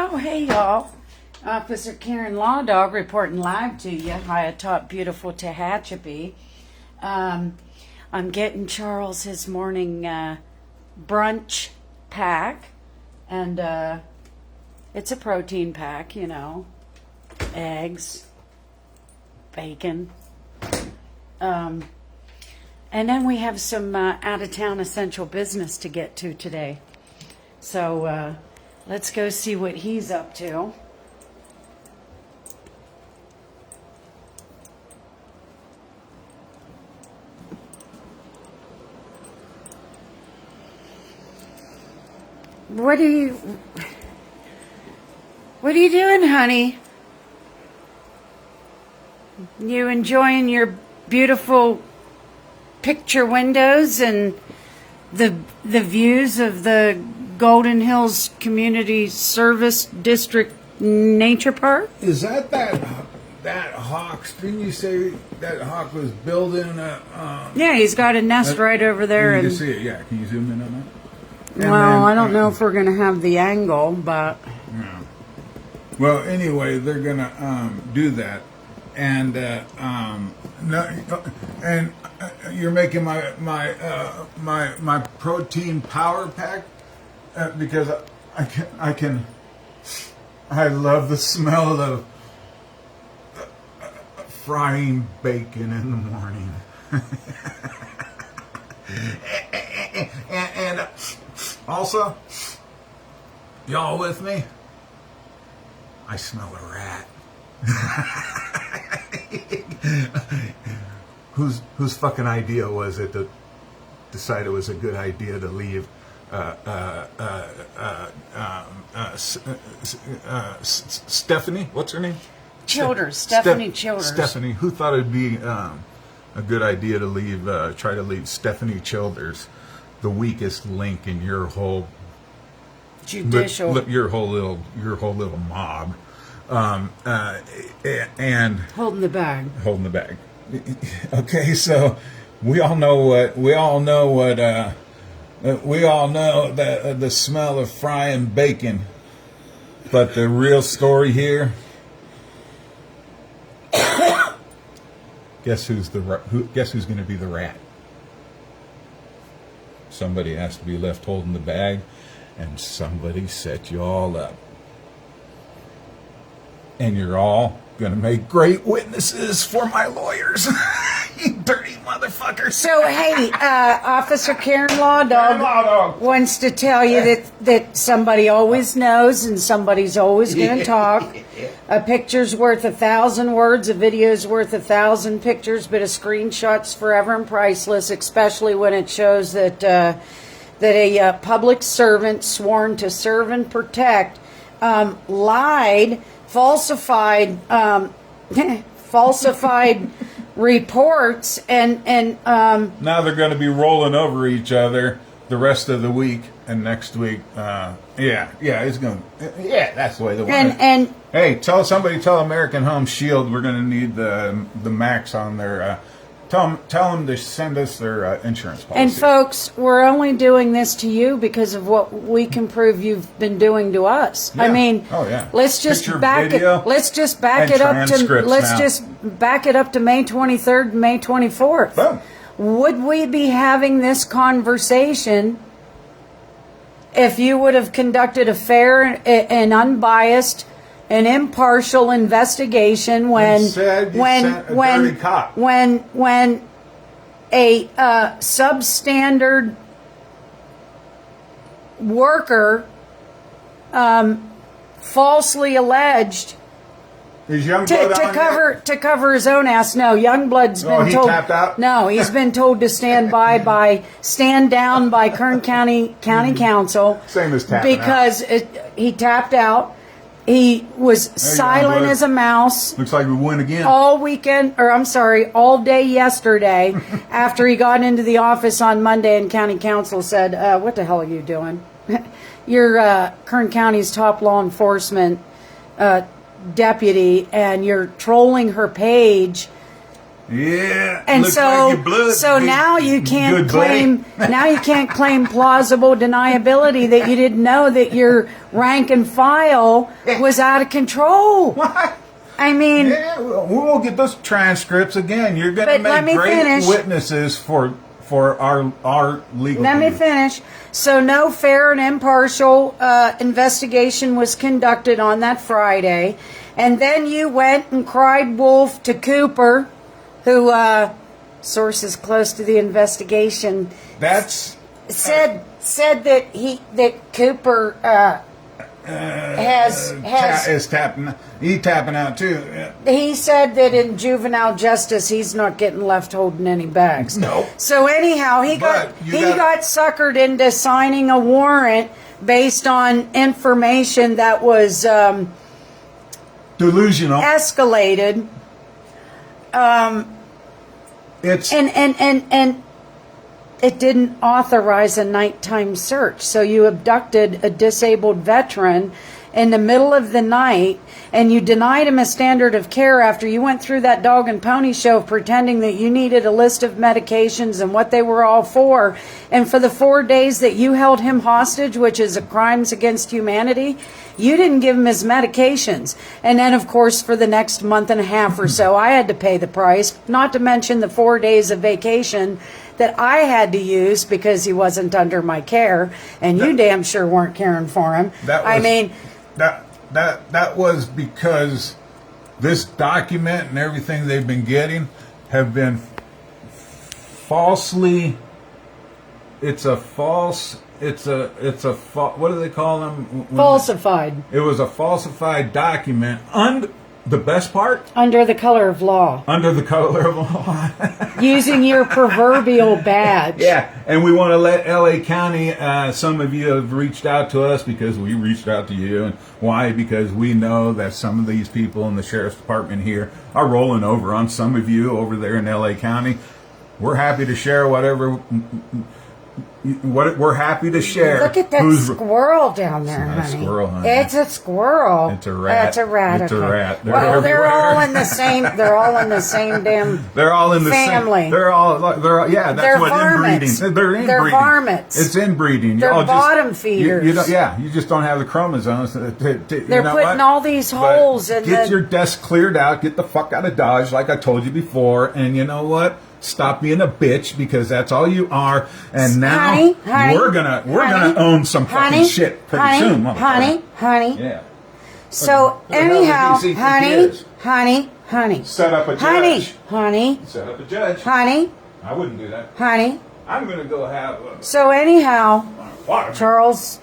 Oh, hey, y'all. Officer Karen Law Dog reporting live to you high atop beautiful Tehachapi. I'm getting Charles his morning brunch pack, and it's a protein pack, you know, eggs, bacon. And then we have some out-of-town essential business to get to today. So let's go see what he's up to. What are you doing, honey? You enjoying your beautiful picture windows and the views of the Golden Hills Community Service District Nature Park? Is that hawk? Didn't you say that hawk was building a? Yeah, he's got a nest right over there. You can see it. Yeah, can you zoom in on that? Well, I don't know if we're going to have the angle, but yeah. Well, anyway, they're going to do that, and you're making my protein power pack because I love the smell of frying bacon in the morning. and also, y'all with me? I smell a rat. Whose fucking idea was it to decide it was a good idea to leave Stephanie? What's her name? Childers. Stephanie Childers. Stephanie. Who thought it'd be a good idea to try to leave Stephanie Childers, the weakest link in your whole judicial, your whole little mob, and holding the bag. Okay, so we all know that the smell of frying bacon, but the real story here. Guess who's going to be the rat? Somebody has to be left holding the bag, and somebody set you all up. And you're all going to make great witnesses for my lawyers. You dirty motherfuckers. So, hey, Officer Karen Law Dog wants to tell you that somebody always knows and somebody's always going to talk. A picture's worth 1,000 words, a video's worth 1,000 pictures, but a screenshot's forever and priceless, especially when it shows that a public servant sworn to serve and protect lied, falsified reports, and now they're going to be rolling over each other the rest of the week and next week. It's going. Yeah, that's the way they want it. Hey, tell American Home Shield we're going to need the max on their. Tell them to send us their insurance policy. And folks, we're only doing this to you because of what we can prove you've been doing to us. Yeah. I mean, let's just back it up to May 23rd and May 24th. Boom. Would we be having this conversation if you would have conducted a fair and unbiased an impartial investigation when a substandard worker falsely alleged to cover his own ass? No, Youngblood's been told. Tapped out? No, he's been told to stand down by Kern County Council. Same as tapping because he tapped out. He was silent as a mouse. Looks like we win again. All day yesterday after he got into the office on Monday and County Council said, what the hell are you doing? You're Kern County's top law enforcement deputy, and you're trolling her page Yeah. And looks so, like your blood so big- now you can't good buddy. claim. Now you can't claim plausible deniability that you didn't know that your rank and file was out of control. What? I mean, Yeah, we won't get those transcripts again. You're going to But let make me great finish. witnesses for our legal. let me views. finish. So no fair and impartial investigation was conducted on that Friday, and then you went and cried wolf to Cooper, who sources close to the investigation That's said that Cooper has is tapping. He tapping out too. Yeah. he said that in juvenile justice he's not getting left holding any bags. No. So anyhow, he But got suckered into signing a warrant based on information that was Delusional. escalated. It's And it didn't authorize a nighttime search. So you abducted a disabled veteran in the middle of the night, and you denied him a standard of care after you went through that dog and pony show pretending that you needed a list of medications and what they were all for. And for the 4 days that you held him hostage, which is a crimes against humanity, you didn't give him his medications. And then, of course, for the next month and a half or so, I had to pay the price, not to mention the 4 days of vacation that I had to use because he wasn't under my care, and you damn sure weren't caring for him. That was because this document and everything they've been getting have been falsely. What do they call them? Falsified. It was a falsified document. The best part? Under the color of law. Under the color of law. Using your proverbial badge. Yeah, and we want to let LA County, some of you have reached out to us because we reached out to you. And why? Because we know that some of these people in the sheriff's department here are rolling over on some of you over there in LA County. We're happy to share whatever. We're happy to share. Look at that squirrel down there, It's not a honey. squirrel, honey. It's a squirrel. It's a rat. It's a rat. It's a okay. rat. They're Well, they're everywhere. all in the same. They're all in the same damn. They're all in the family. same. They're yeah. That's They're what varmints. inbreeding. They're inbreeding. They're varmints. It's inbreeding. They're Y'all bottom just, feeders. You just don't have the chromosomes. They're you know putting what? all these But holes in Get the. your desk cleared out. Get the fuck out of Dodge, like I told you before. And you know what? Stop being a bitch, because that's all you are. And now Honey, we're gonna own some fucking shit pretty soon, motherfucker. Honey. Yeah. So What the hell anyhow, is DC honey, Set up a judge. honey, Set up a judge. honey, I wouldn't do that. honey. I'm gonna go have So anyhow, water. Charles,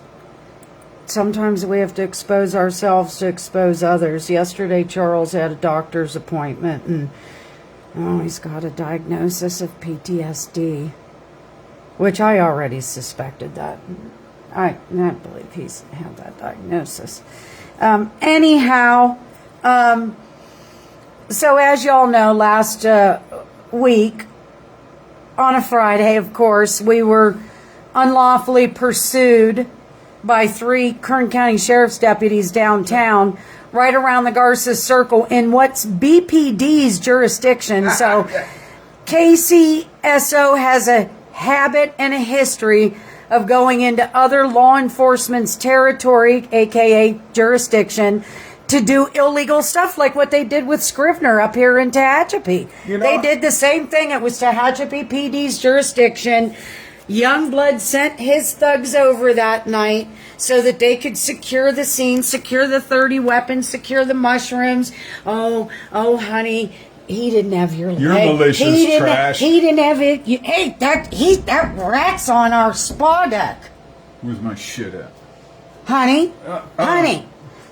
sometimes we have to expose ourselves to expose others. Yesterday, Charles had a doctor's appointment, and he's got a diagnosis of PTSD, which I already suspected that. I believe he's had that diagnosis. So as y'all know, last week, on a Friday, of course, we were unlawfully pursued by 3 Kern County Sheriff's deputies downtown, right around the Garza Circle in what's BPD's jurisdiction. So KCSO has a habit and a history of going into other law enforcement's territory, aka jurisdiction, to do illegal stuff like what they did with Scrivener up here in Tehachapi. They did the same thing. It was Tehachapi PD's jurisdiction. Youngblood sent his thugs over that night so that they could secure the scene, secure the 30 weapons, secure the mushrooms. Oh, honey, he didn't have your leg. Malicious trash. He didn't have it. Hey, that rat's on our spa deck. Where's my shit at? Honey.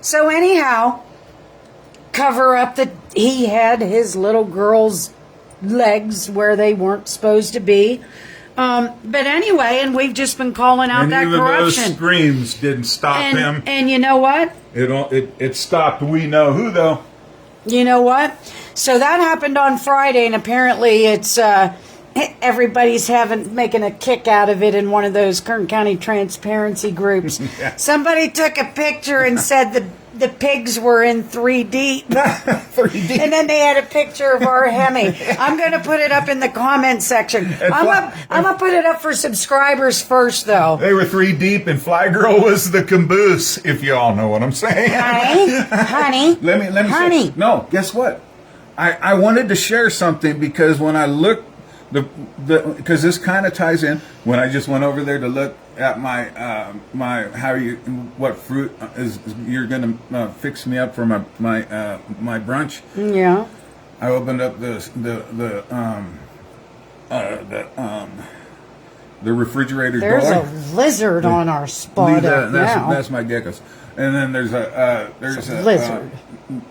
So anyhow, cover up that he had his little girl's legs where they weren't supposed to be. But anyway, and we've just been calling out And that even corruption. those screams didn't stop him. And you know what? It stopped. We know who, though. You know what? So that happened on Friday, and apparently it's everybody's making a kick out of it in one of those Kern County transparency groups. Yeah. Somebody took a picture and said the pigs were in 3D. 3D. And then they had a picture of our Hemi. I'm going to put it up in the comment section. I'm going to put it up for subscribers first, though. They were 3 deep, and Fly Girl was the caboose, if you all know what I'm saying. Honey. Let me Honey. say. No, guess what? I wanted to share something because when I looked, because this kind of ties in, when I just went over there to look at my what fruit is you're gonna fix me up for my brunch. Yeah. I opened up the refrigerator door. There's a lizard on our spot now. That's my geckos. And then there's a lizard.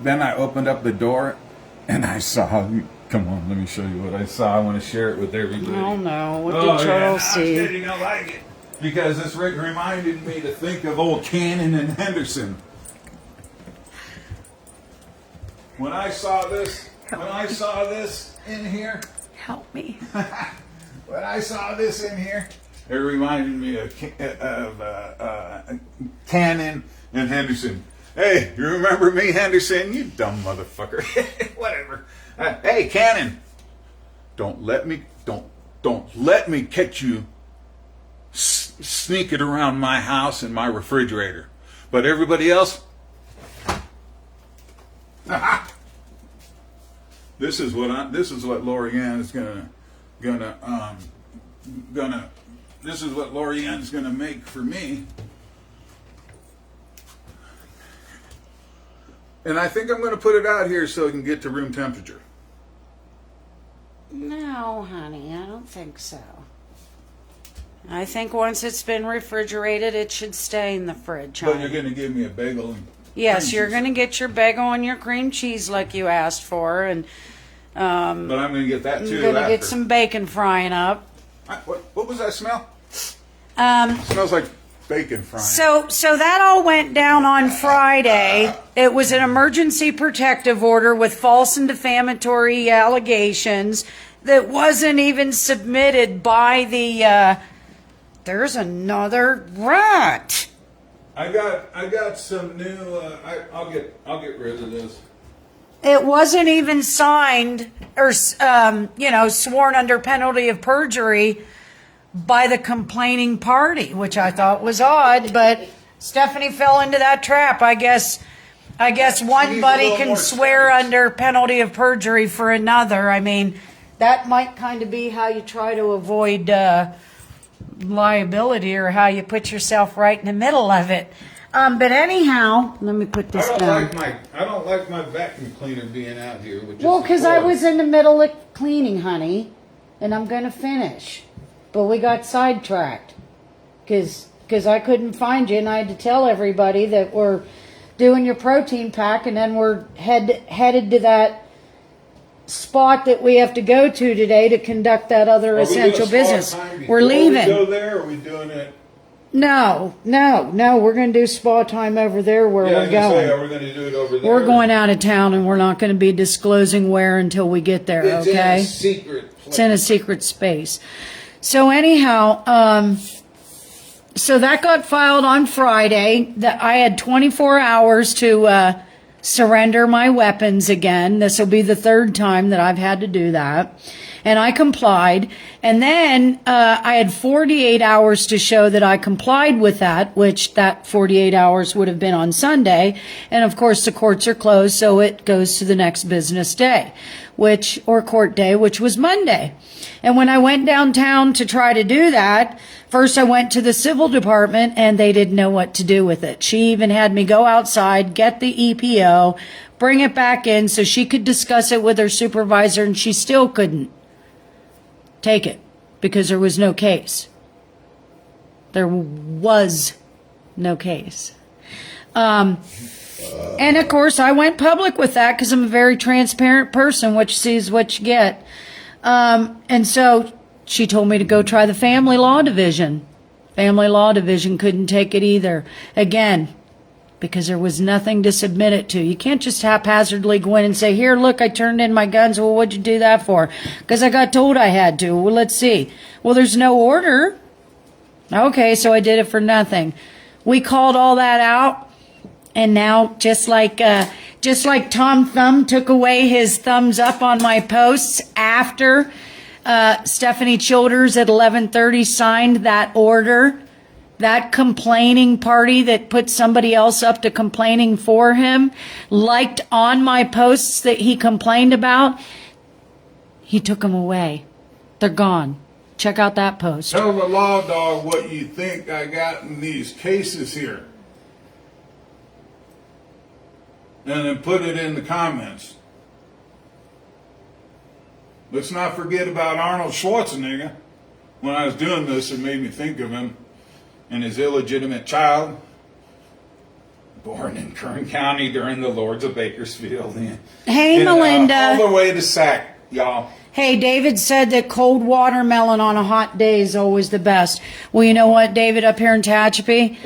Then I opened up the door, and I saw. Come on, let me show you what I saw. I want to share it with everybody. Oh no! What did Charles see? I'm kidding, I like it because this reminded me to think of old Cannon and Henderson. When I saw this in here. Help me. When I saw this in here, it reminded me of Cannon and Henderson. Hey, you remember me, Henderson? You dumb motherfucker. Whatever. Hey, Cannon. Don't let me catch you sneaking around my house and my refrigerator. But everybody else. This is what Lorianne is this is what Lorianne's gonna make for me. And I think I'm going to put it out here so it can get to room temperature. No, honey, I don't think so. I think once it's been refrigerated, it should stay in the fridge, honey. But you're going to give me a bagel and yes, you're going to get your bagel and your cream cheese like you asked for, and but I'm going to get that too. you're going to get some bacon frying up. What was that smell? It smells like bacon frying. So that all went down on Friday. It was an emergency protective order with false and defamatory allegations that wasn't even submitted by the. There's another rat. I got some new. I'll get rid of this. It wasn't even signed or sworn under penalty of perjury by the complaining party, which I thought was odd, but Stephanie fell into that trap. I guess one buddy can swear under penalty of perjury for another. I mean, that might kind of be how you try to avoid liability, or how you put yourself right in the middle of it. But anyhow, let me put this down. I don't like my vacuum cleaner being out here. Well, because I was in the middle of cleaning, honey, and I'm going to finish. But we got sidetracked because I couldn't find you, and I had to tell everybody that we're doing your protein pack, and then we're headed to that spot that we have to go to today to conduct that other essential business. We're leaving. We go there, or are we doing it? No. We're going to do spa time over there where we're going. We're going to do it over there. We're going out of town, and we're not going to be disclosing where until we get there. It's okay? in a secret place. It's in a secret space. So anyhow, so that got filed on Friday. That I had 24 hours to surrender my weapons again. This will be the third time that I've had to do that. And I complied. And then I had 48 hours to show that I complied with that, which that 48 hours would have been on Sunday. And of course, the courts are closed, so it goes to the next business day, or court day, which was Monday. And when I went downtown to try to do that, first I went to the civil department, and they didn't know what to do with it. She even had me go outside, get the EPO, bring it back in so she could discuss it with her supervisor, and she still couldn't take it because there was no case. There was no case. And of course, I went public with that because I'm a very transparent person, which sees what you get. And so she told me to go try the family law division. Family law division couldn't take it either. Again, because there was nothing to submit it to. You can't just haphazardly go in and say, here, look, I turned in my guns. Well, what'd you do that for? Because I got told I had to. Well, let's see. Well, there's no order. Okay, so I did it for nothing. We called all that out. And now, just like Tom Thumb took away his thumbs up on my posts after Stephanie Childers at 11:30 signed that order, that complaining party that put somebody else up to complaining for him, liked on my posts that he complained about, he took them away. They're gone. Check out that post. Tell the law dog what you think I got in these cases here. And then put it in the comments. Let's not forget about Arnold Schwarzenegger. When I was doing this, it made me think of him and his illegitimate child, born in Kern County during the Lords of Bakersfield. Hey, Melinda. All the way to Sac, y'all. Hey, David said that cold watermelon on a hot day is always the best. Well, you know what, David, up here in Tehachapi?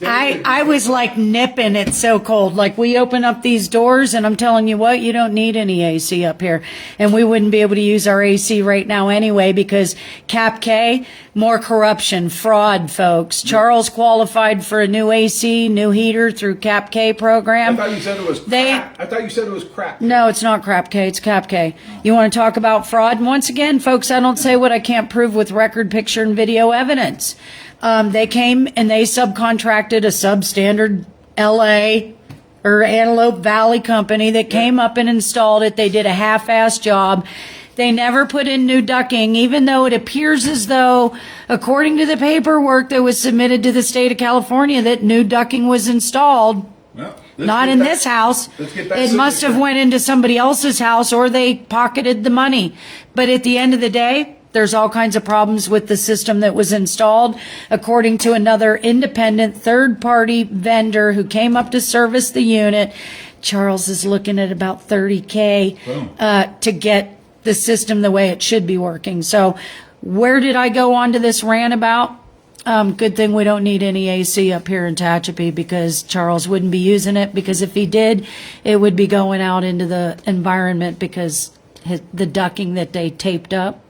I was like nipping, it's so cold. Like, we open up these doors, and I'm telling you what, you don't need any AC up here. And we wouldn't be able to use our AC right now anyway, because Cap K, more corruption, fraud, folks. Charles qualified for a new AC, new heater through Cap K program. I thought you said it was crap. I thought you said it was crap. No, it's not crap K, it's Cap K. You want to talk about fraud? And once again, folks, I don't say what I can't prove with record, picture, and video evidence. They came and they subcontracted a substandard LA or Antelope Valley company that came up and installed it. They did a half-ass job. They never put in new ducting, even though it appears as though, according to the paperwork that was submitted to the state of California, that new ducting was installed. Well, not in this house. It must have went into somebody else's house, or they pocketed the money. But at the end of the day, there's all kinds of problems with the system that was installed. According to another independent third-party vendor who came up to service the unit, Charles is looking at about $30K to get the system the way it should be working. So where did I go on to this rant about? Good thing we don't need any AC up here in Tehachapi, because Charles wouldn't be using it, because if he did, it would be going out into the environment, because the ducting that they taped up,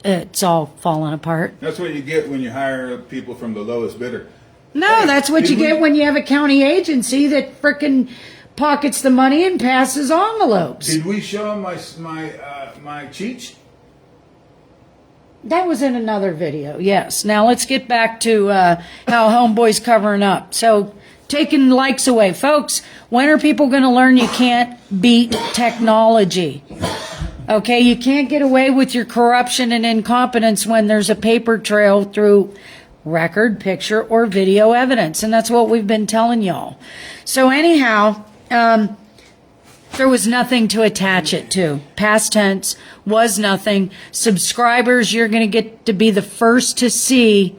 it's all falling apart. That's what you get when you hire people from the lowest bidder. No, that's what you get when you have a county agency that frickin' pockets the money and passes envelopes. Did we show him my cheats? That was in another video, yes. Now let's get back to how Homeboy's covering up. So, taking likes away. Folks, when are people going to learn you can't beat technology? Okay, you can't get away with your corruption and incompetence when there's a paper trail through record, picture, or video evidence. And that's what we've been telling y'all. So anyhow, there was nothing to attach it to. Past tense, was nothing. Subscribers, you're going to get to be the first to see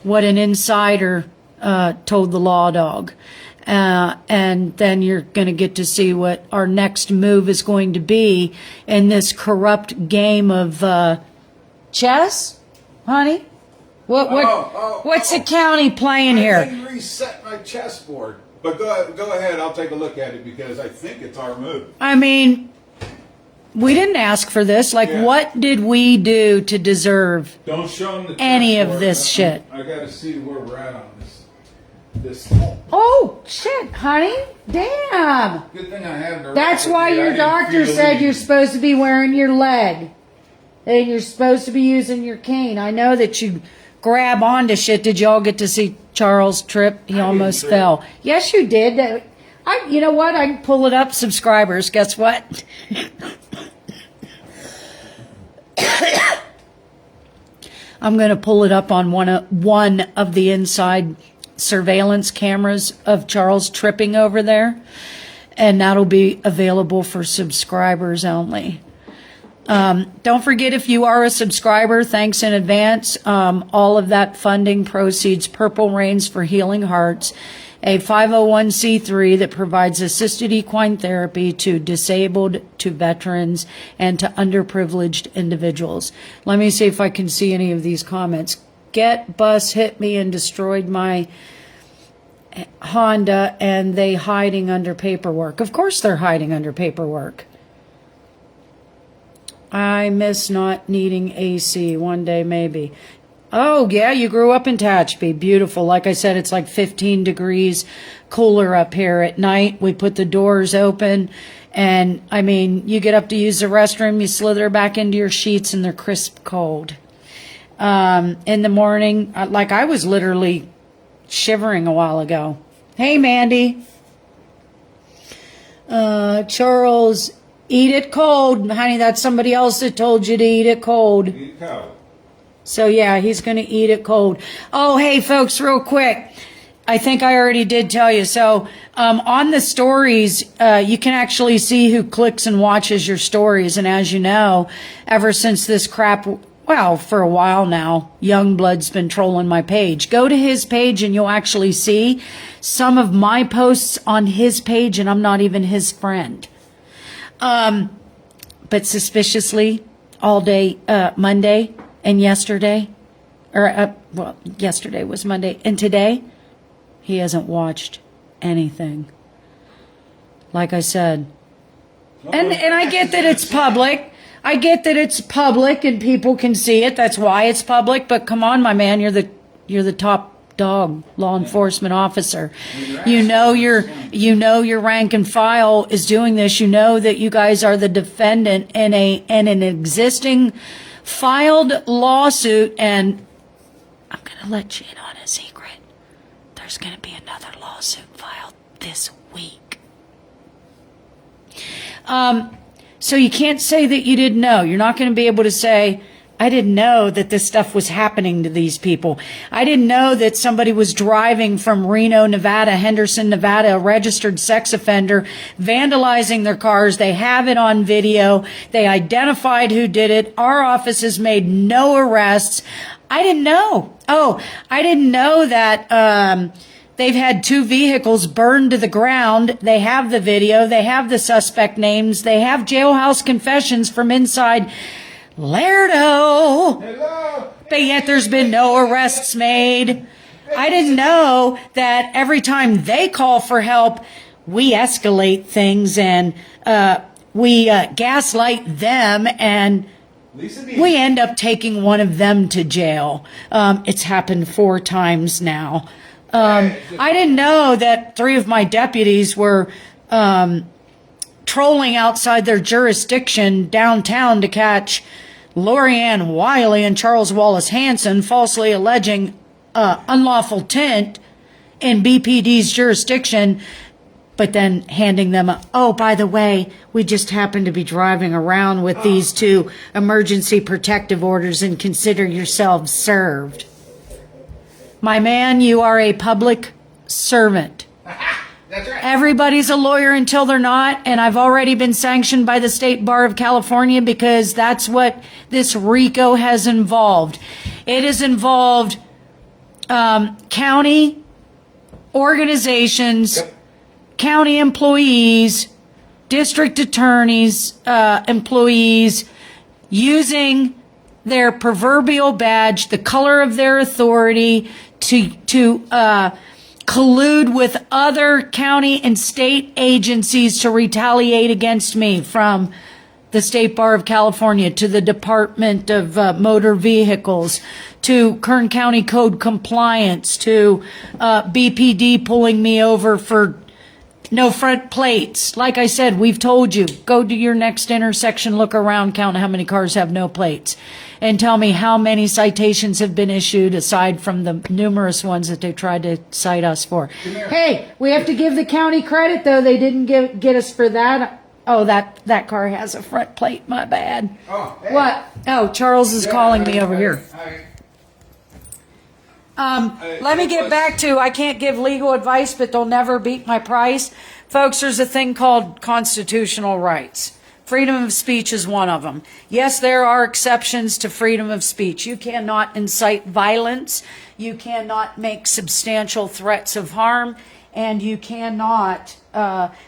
what an insider told the law dog. And then you're going to get to see what our next move is going to be in this corrupt game of chess, honey? What's the county playing here? I didn't reset my chessboard. But go ahead, I'll take a look at it, because I think it's our move. I mean, we didn't ask for this. Like, what did we do to deserve Don't show them the any of this shit? I got to see where we're at on this. Oh, shit, honey. Damn. Good thing I have the That's why your doctor said you're supposed to be wearing your leg. And you're supposed to be using your cane. I know that you grab onto shit. Did y'all get to see Charles trip? He almost fell. Yes, you did. You know what? I can pull it up. Subscribers, guess what? I'm going to pull it up on one of the inside surveillance cameras of Charles tripping over there, and that'll be available for subscribers only. Don't forget, if you are a subscriber, thanks in advance. All of that funding proceeds Purple Rains for Healing Hearts, a 501c3 that provides assisted equine therapy to disabled, to veterans, and to underprivileged individuals. Let me see if I can see any of these comments. Get bus hit me and destroyed my Honda, and they hiding under paperwork. Of course they're hiding under paperwork. I miss not needing AC. One day, maybe. Oh, yeah, you grew up in Tehachapi. Beautiful. Like I said, it's like 15 degrees cooler up here at night. We put the doors open, and, I mean, you get up to use the restroom, you slither back into your sheets, and they're crisp cold. In the morning, like I was literally shivering a while ago. Hey, Mandy. Charles, eat it cold. Honey, that's somebody else that told you to eat it cold. Eat it cold. So, yeah, he's going to eat it cold. Oh, hey, folks, real quick. I think I already did tell you. So, on the stories, you can actually see who clicks and watches your stories. And as you know, ever since this crap, well, for a while now, Youngblood's been trolling my page. Go to his page and you'll actually see some of my posts on his page, and I'm not even his friend. But suspiciously, all day Monday and yesterday, yesterday was Monday, and today, he hasn't watched anything. Like I said. And I get that it's public. I get that it's public and people can see it. That's why it's public. But come on, my man, you're the top dog, law enforcement officer. You know your rank and file is doing this. You know that you guys are the defendant in an existing filed lawsuit, and I'm gonna let you in on a secret. There's gonna be another lawsuit filed this week. So you can't say that you didn't know. You're not going to be able to say, I didn't know that this stuff was happening to these people. I didn't know that somebody was driving from Reno, Nevada, Henderson, Nevada, a registered sex offender, vandalizing their cars. They have it on video. They identified who did it. Our office has made no arrests. I didn't know. Oh, I didn't know that they've had 2 vehicles burned to the ground. They have the video. They have the suspect names. They have jailhouse confessions from inside Lerdo. Hello. But yet there's been no arrests made. I didn't know that every time they call for help, we escalate things and we gaslight them, and we end up taking one of them to jail. It's happened 4 times now. I didn't know that 3 of my deputies were trolling outside their jurisdiction downtown to catch Lorianne Wiley and Charles Wallace Hanson falsely alleging unlawful tent in BPD's jurisdiction, but then handing them oh, by the way, we just happened to be driving around with these 2 emergency protective orders and consider yourselves served. My man, you are a public servant. That's right. Everybody's a lawyer until they're not, and I've already been sanctioned by the State Bar of California because that's what this RICO has involved. It has involved county organizations, county employees, district attorneys, employees using their proverbial badge, the color of their authority, to collude with other county and state agencies to retaliate against me, from the State Bar of California to the Department of Motor Vehicles to Kern County Code Compliance to BPD pulling me over for no front plates. Like I said, we've told you, go to your next intersection, look around, count how many cars have no plates, and tell me how many citations have been issued aside from the numerous ones that they tried to cite us for. Hey, we have to give the county credit, though. They didn't get us for that. Oh, that car has a front plate. My bad. Oh, hey. What? Oh, Charles is calling me over here. Let me get back to, I can't give legal advice, but they'll never beat my price. Folks, there's a thing called constitutional rights. Freedom of speech is one of them. Yes, there are exceptions to freedom of speech. You cannot incite violence. You cannot make substantial threats of harm. And you cannot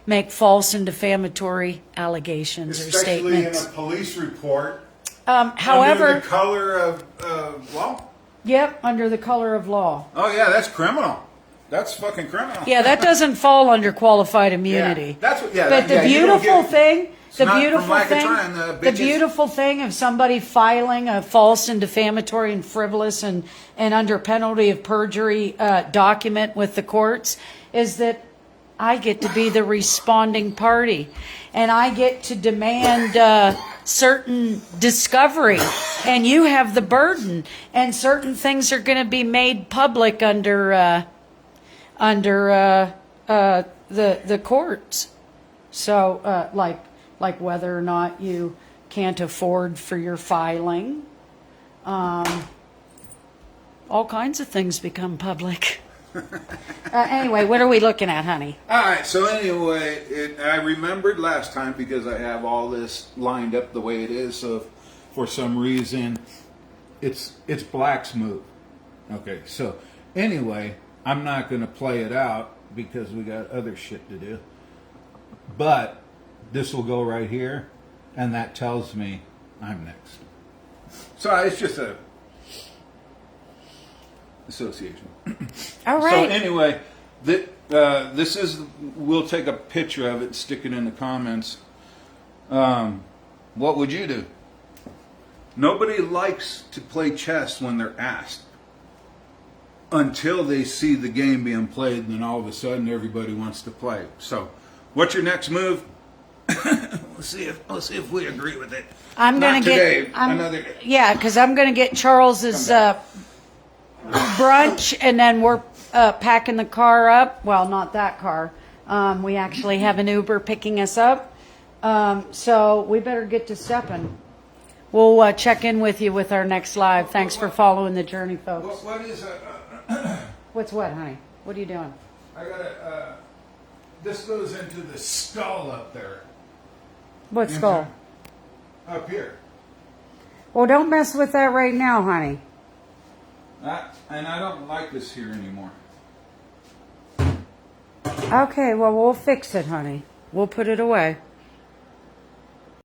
make false and defamatory allegations or statements. Especially in a police report. However, under the color of law? Yep, under the color of law. Oh, yeah, that's criminal. That's fucking criminal. Yeah, that doesn't fall under qualified immunity. Yeah, that's what, yeah, but the beautiful thing, It's the not beautiful from lack of thing, trying, the bitches. beautiful thing of somebody filing a false and defamatory and frivolous and under penalty of perjury document with the courts is that I get to be the responding party, and I get to demand certain discovery, and you have the burden, and certain things are going to be made public under the courts. So, like whether or not you can't afford for your filing, all kinds of things become public. Anyway, what are we looking at, honey? All right. So anyway, I remembered last time because I have all this lined up the way it is. So for some reason, it's Black's move. Okay. So anyway, I'm not going to play it out because we got other shit to do. But this will go right here, and that tells me I'm next. So it's just a association. All right. So anyway, this is. We'll take a picture of it, stick it in the comments. What would you do? Nobody likes to play chess when they're asked. Until they see the game being played, and then all of a sudden everybody wants to play. So, what's your next move? Let's see if we agree with it. I'm going to get another. Yeah, because I'm going to get Charles's brunch, and then we're packing the car up. Well, not that car. We actually have an Uber picking us up. So we better get to stepping. We'll check in with you with our next live. Thanks for following the journey, folks. What is What's what, honey? What are you doing? I gotta. This goes into the skull up there. What skull? Up here. Well, don't mess with that right now, honey. And I don't like this here anymore. Okay, well, we'll fix it, honey. We'll put it away.